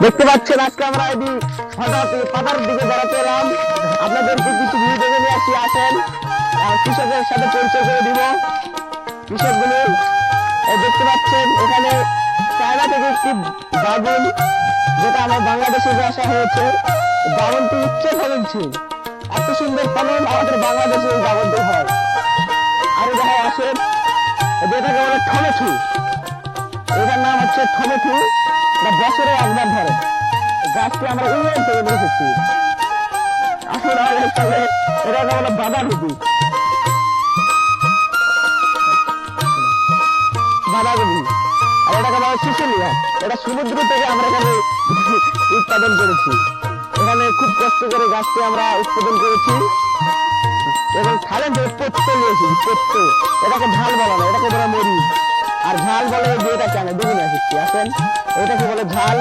দেখতে পাচ্ছেন আজকে আমরা এই হঠাৎ পাতার দিকে বেড়াতে এলাম। আপনাদেরকে কিছু ভিউ দেখে নিয়ে আসি, আসেন কৃষকের সাথে পরিচয় করে দিব। কৃষকগুলো দেখতে পাচ্ছেন এখানে চায়না থেকে একটি ড্রাগন, যেটা আমার বাংলাদেশে আসা হয়েছে। ড্রাগনটি উচ্চ ফলনশীল, এত সুন্দর ফলন আমাদের বাংলাদেশে এই ড্রাগনটি হয়। আরো দেখা আসেন যেটাকে বলে টমেটো, এটার নাম হচ্ছে টমেটো। এটা বছরে একবার ধরে, গাছটি আমরা ইংল্যান্ড থেকে নিয়ে এসেছি। আসলে আমাদের সাথে এটাকে বলে বাঁধাকপি, বাঁধাকপি। আর এটাকে বলে সিসিলিয়া, এটা সমুদ্র থেকে আমরা এখানে উৎপাদন করেছি। এখানে খুব কষ্ট করে গাছটি আমরা উৎপাদন করেছি এবং খালেন থেকে পোস্ত নিয়েছি। পোস্ত, এটাকে ঝাল বলা না, এটাকে বলে মরিচ। আর ঝাল বলে যে এটাকে আমি দেখে নিয়ে এসেছি, আসেন এটাকে বলে ঝাল।